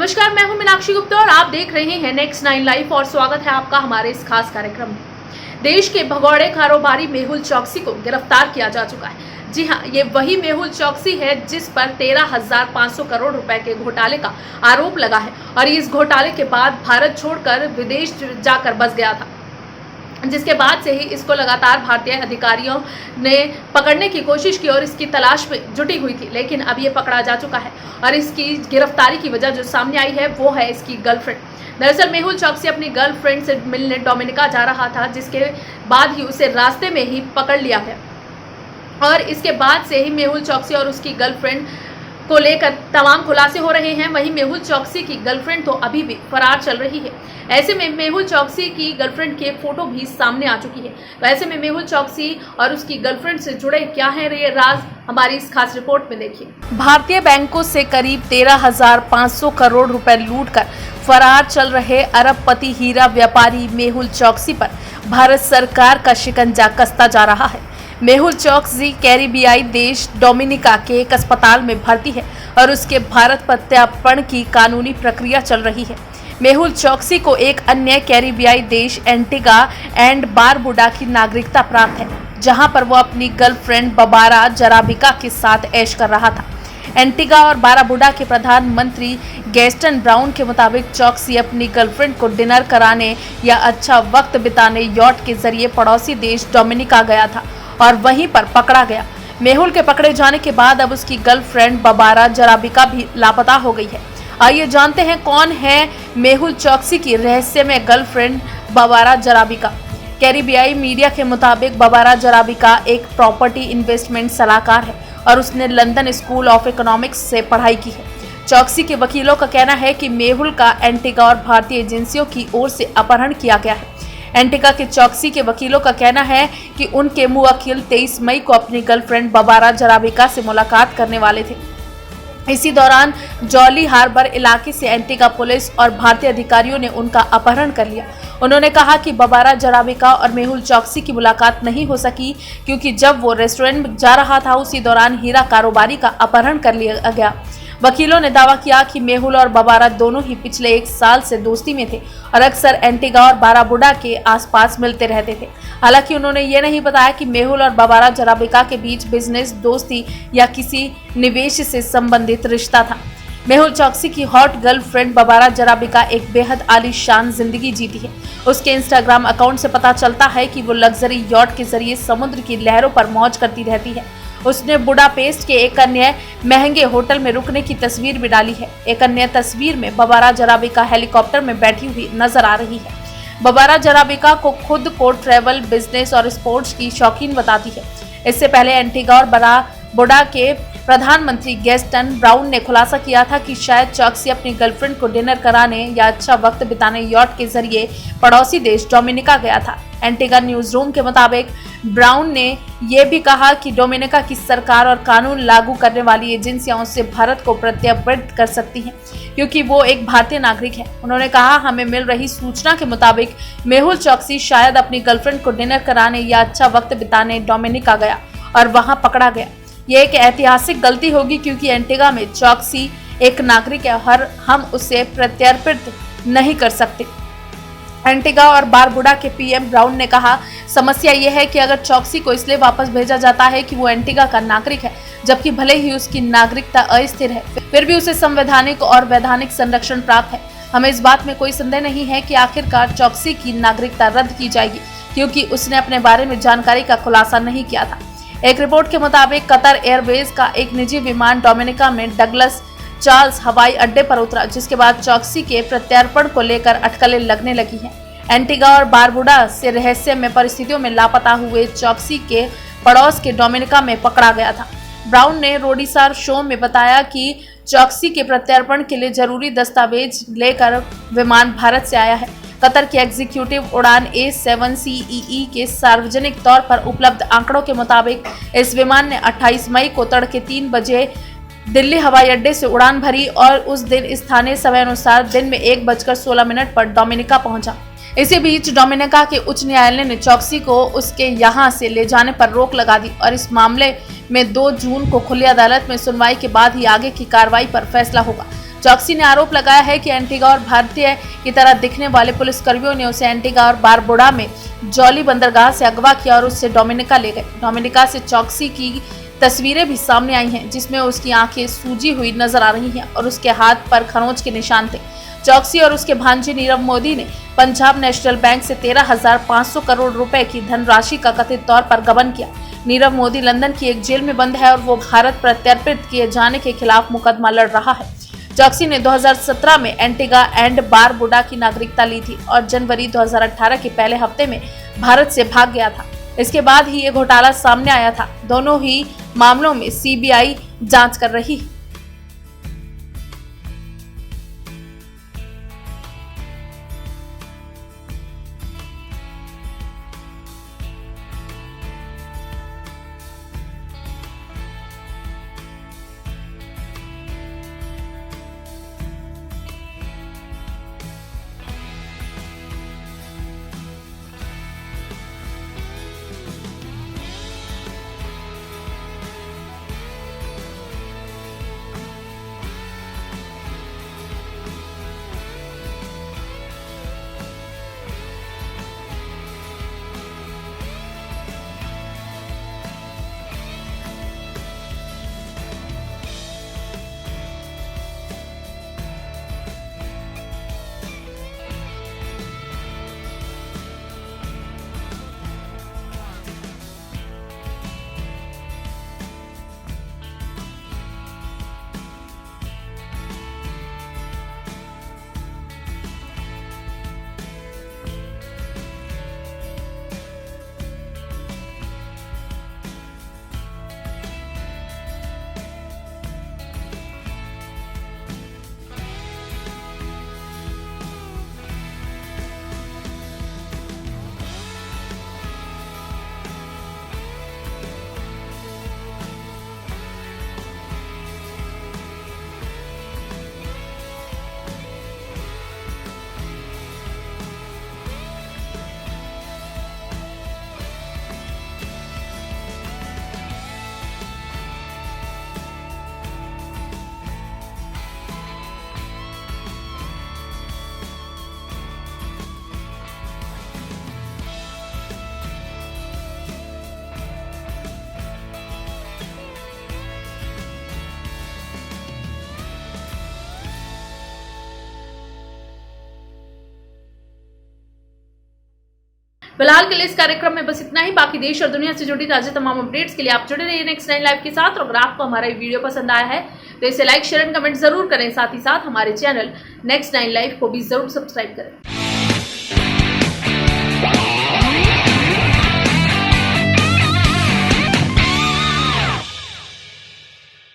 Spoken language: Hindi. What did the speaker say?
नमस्कार, मैं हूं मीनाक्षी गुप्ता और आप देख रहे हैं नेक्स्ट 9 लाइव और स्वागत है आपका हमारे इस खास कार्यक्रम में। देश के भगौड़े कारोबारी मेहुल चौकसी को गिरफ्तार किया जा चुका है। जी हां, ये वही मेहुल चौकसी है जिस पर 13,500 करोड़ रुपए के घोटाले का आरोप लगा है और इस घोटाले के बाद भारत छोड़कर विदेश जाकर बस गया था, जिसके बाद से ही इसको लगातार भारतीय अधिकारियों ने पकड़ने की कोशिश की और इसकी तलाश में जुटी हुई थी, लेकिन अब ये पकड़ा जा चुका है और इसकी गिरफ्तारी की वजह जो सामने आई है वो है इसकी गर्लफ्रेंड। दरअसल मेहुल चौकसी अपनी गर्लफ्रेंड से मिलने डोमिनिका जा रहा था, जिसके बाद ही उसे रास्ते में ही पकड़ लिया गया और इसके बाद से ही मेहुल चौकसी और उसकी गर्लफ्रेंड को लेकर तमाम खुलासे हो रहे हैं। वहीं मेहुल चौकसी की गर्लफ्रेंड तो अभी भी फरार चल रही है। ऐसे में मेहुल चौकसी की गर्लफ्रेंड के फोटो भी सामने आ चुकी है। तो ऐसे में मेहुल चौकसी और उसकी गर्लफ्रेंड से जुड़े क्या है ये राज, हमारी इस खास रिपोर्ट में देखिए। भारतीय बैंकों से करीब 13,500 करोड़ रुपए लूटकर फरार चल रहे अरबपति हीरा व्यापारी मेहुल चौकसी पर भारत सरकार का शिकंजा कसता जा रहा है। मेहुल चौकसी कैरिबियाई देश डोमिनिका के एक अस्पताल में भर्ती है और उसके भारत प्रत्यार्पण की कानूनी प्रक्रिया चल रही है। मेहुल चौकसी को एक अन्य कैरिबियाई देश एंटीगा एंड बारबुडा की नागरिकता प्राप्त है, जहां पर वो अपनी गर्लफ्रेंड बबारा जराबिका के साथ ऐश कर रहा था। एंटीगा और बारबुडा के प्रधानमंत्री गैस्टन ब्राउन के मुताबिक चौकसी अपनी गर्लफ्रेंड को डिनर कराने या अच्छा वक्त बिताने यॉट के जरिए पड़ोसी देश डोमिनिका गया था और वहीं पर पकड़ा गया। मेहुल के पकड़े जाने के बाद अब उसकी गर्लफ्रेंड बबारा जराबिका भी लापता हो गई है। आइए जानते हैं कौन है मेहुल चौकसी की रहस्यमय गर्लफ्रेंड बबारा जराबिका। कैरिबियाई मीडिया के मुताबिक बबारा जराबिका एक प्रॉपर्टी इन्वेस्टमेंट सलाहकार है और उसने लंदन स्कूल ऑफ इकोनॉमिक्स से पढ़ाई की है। चौकसी के वकीलों का कहना है कि मेहुल का एंटीगा और भारतीय एजेंसियों की ओर से अपहरण किया गया है। एंटीगा के चौकसी के वकीलों का कहना है कि उनके मुवक्किल 23 मई को अपनी गर्लफ्रेंड बबारा जराबिका से मुलाकात करने वाले थे। इसी दौरान जॉली हार्बर इलाके से एंटीगा पुलिस और भारतीय अधिकारियों ने उनका अपहरण कर लिया। उन्होंने कहा कि बबारा जराबिका और मेहुल चौकसी की मुलाकात नहीं हो सकी क्योंकि जब वो रेस्टोरेंट में जा रहा था उसी दौरान हीरा कारोबारी का अपहरण कर लिया गया। वकीलों ने दावा किया कि मेहुल और बबारा दोनों ही पिछले 1 साल से दोस्ती में थे और अक्सर एंटीगा और बारबुडा के आसपास मिलते रहते थे। हालांकि उन्होंने ये नहीं बताया कि मेहुल और बबारा जराबिका के बीच बिजनेस, दोस्ती या किसी निवेश से संबंधित रिश्ता था। मेहुल चौकसी की हॉट गर्लफ्रेंड बबारा जराबिका एक बेहद आलीशान जिंदगी जीती है। उसके इंस्टाग्राम अकाउंट से पता चलता है कि वो लग्जरी यॉट के जरिए समुद्र की लहरों पर मौज करती रहती है। उसने बुडापेस्ट के एक अन्य महंगे होटल में रुकने की तस्वीर भी डाली है। एक अन्य तस्वीर में बबारा जराबिका हेलीकॉप्टर में बैठी हुई नजर आ रही है। बबारा जराबिका को खुद को ट्रैवल, बिजनेस और स्पोर्ट्स की शौकीन बताती है। इससे पहले एंटीगा और बारबुडा के प्रधानमंत्री गैस्टन ब्राउन ने खुलासा किया था कि शायद चौकसी अपनी गर्लफ्रेंड को डिनर कराने या अच्छा वक्त बिताने यॉट के जरिए पड़ोसी देश डोमिनिका गया था। एंटीगा न्यूज रूम के मुताबिक ब्राउन ने यह भी कहा कि डोमिनिका की सरकार और कानून लागू करने वाली एजेंसियां उससे भारत को प्रत्यर्पित कर सकती हैं क्योंकि वो एक भारतीय नागरिक है। उन्होंने कहा, हमें मिल रही सूचना के मुताबिक मेहुल चौकसी शायद अपनी गर्लफ्रेंड को डिनर कराने या अच्छा वक्त बिताने डोमिनिका गया और वहां पकड़ा गया। यह एक ऐतिहासिक गलती होगी क्योंकि एंटीगा में चौकसी एक नागरिक है और हम उसे प्रत्यर्पित नहीं कर सकते। एंटीगा और बारबुडा के पीएम ब्राउन ने कहा, समस्या यह है कि अगर चौकसी को इसलिए वापस भेजा जाता है कि वो एंटीगा का नागरिक है, जबकि भले ही उसकी नागरिकता अस्थिर है, फिर भी उसे संवैधानिक और वैधानिक संरक्षण प्राप्त है। हमें इस बात में कोई संदेह नहीं है कि आखिरकार चौकसी की नागरिकता रद्द की जाएगी क्योंकि उसने अपने बारे में जानकारी का खुलासा नहीं किया था। एक रिपोर्ट के मुताबिक कतर एयरवेज का एक निजी विमान डोमिनिका में डगलस चार्ल्स हवाई अड्डे पर उतरा, जिसके बाद चौकसी के प्रत्यार्पण को लेकर अटकलें लगने लगी हैं। एंटीगा और बारबुडा से रहस्यमय परिस्थितियों में लापता हुए चौकसी के पड़ोस के डोमिनिका में पकड़ा गया था। ब्राउन ने रोडिसार शो में बताया कि चौकसी के प्रत्यार्पण के लिए जरूरी दस्तावेज लेकर विमान भारत से आया है। कतर की एग्जीक्यूटिव उड़ान A7CEE के सार्वजनिक तौर पर उपलब्ध आंकड़ों के मुताबिक इस विमान ने 28 मई को तड़के 3 बजे दिल्ली हवाई अड्डे से उड़ान भरी और उस दिन स्थानीय समय अनुसार दिन में 1:16 पर डोमिनिका पहुंचा। इसी बीच डोमिनिका के उच्च न्यायालय ने चौकसी को उसके यहां से ले जाने पर रोक लगा दी और इस मामले में 2 जून को खुली अदालत में सुनवाई के बाद ही आगे की कार्रवाई पर फैसला होगा। चौकसी ने आरोप लगाया है कि एंटीगा और भारतीय की तरह दिखने वाले पुलिसकर्मियों ने उसे एंटीगा और बारबुडा में जॉली बंदरगाह से अगवा किया और उससे डोमिनिका ले गए। डोमिनिका से चौकसी की तस्वीरें भी सामने आई हैं, जिसमें उसकी आंखें सूजी हुई नजर आ रही हैं और उसके हाथ पर खरोंच के निशान थे। चौकसी और उसके भांजे नीरव मोदी ने पंजाब नेशनल बैंक से 13,500 करोड़ रुपए की धनराशि का कथित तौर पर गबन किया। नीरव मोदी लंदन की एक जेल में बंद है और वो भारत प्रत्यर्पित किए जाने के खिलाफ मुकदमा लड़ रहा है। चौकसी ने 2017 में एंटीगा एंड बारबुडा की नागरिकता ली थी और जनवरी 2018 के पहले हफ्ते में भारत से भाग गया था। इसके बाद ही ये घोटाला सामने आया था। दोनों ही मामलों में सीबीआई जांच कर रही है। फिलहाल के लिए इस कार्यक्रम में बस इतना ही। बाकी देश और दुनिया से जुड़ी ताजा तमाम अपडेट्स के लिए आप जुड़े रहिए नेक्स्ट 9 लाइव के साथ। और अगर आपको हमारा ये वीडियो पसंद आया है तो इसे लाइक, शेयर एंड कमेंट जरूर करें। साथ ही साथ हमारे चैनल नेक्स्ट 9 लाइव को भी जरूर सब्सक्राइब करें।